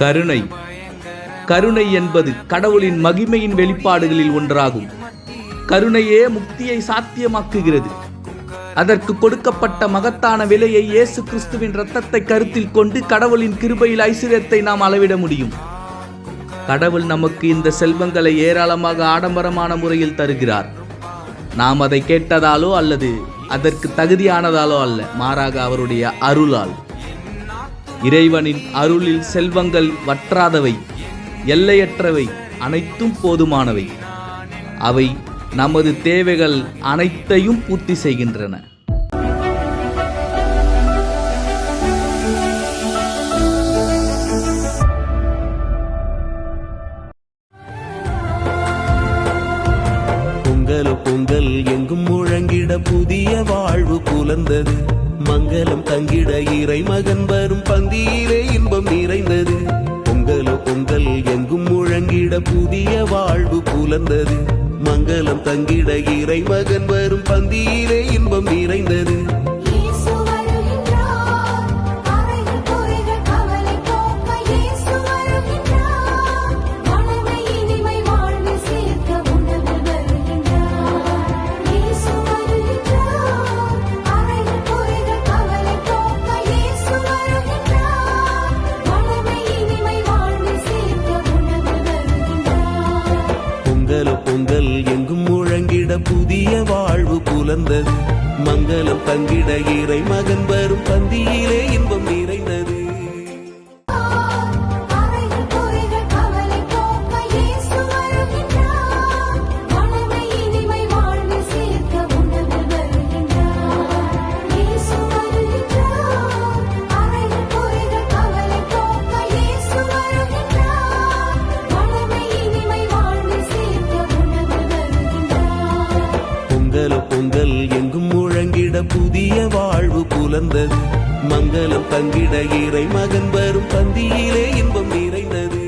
கருணை. கருணை என்பது கடவுளின் மகிமையின் வெளிப்பாடுகளில் ஒன்றாகும். கருணையே முக்தியை சாத்தியமாக்குகிறது. அதற்கு கொடுக்கப்பட்ட மகத்தான விலையை இயேசு கிறிஸ்துவின் இரத்தத்தை கருத்தில் கொண்டு கடவுளின் கிருபையில் ஐஸ்வர்யத்தை நாம் அளவிட முடியும். கடவுள் நமக்கு இந்த செல்வங்களை ஏராளமாக ஆடம்பரமான முறையில் தருகிறார். நாம் அதை கேட்டதாலோ அல்லது அதற்கு தகுதியானதாலோ அல்ல, மாறாக அவருடைய அருளால். இறைவனின் அருளில் செல்வங்கள் வற்றாதவை, எல்லையற்றவை, அனைத்தும் போதுமானவை. அவை நமது தேவைகள் அனைத்தையும் பூர்த்தி செய்கின்றன. பொங்கல் பொங்கல் எங்கும் முழங்கிட புதிய வாழ்வு புலர்ந்தது. மங்களம் தங்கிட இறை மகன் வரும் பந்தியிலே இன்பம் நிறைந்தது. பொங்கல் பொங்கல் எங்கும் முழங்கிட புதிய வாழ்வு புலர்ந்தது. மங்களம் தங்கிட இறை மகன் வரும் பந்தியிலே இன்பம் நிறைந்தது. பொங்கல் எங்கும் முழங்கிட புதிய வாழ்வு புலர்ந்தது. மங்களம் தங்கிட இறை மகன் வரும் பந்தியிலே இன்பம் நிறைந்தது. பொங்கல் எங்கும் முழங்கிட புதிய வாழ்வு புலர்ந்தது. மங்களம் தங்கிட இறை மகன் வரும் பந்தியிலே இன்பம் நிறைந்தது.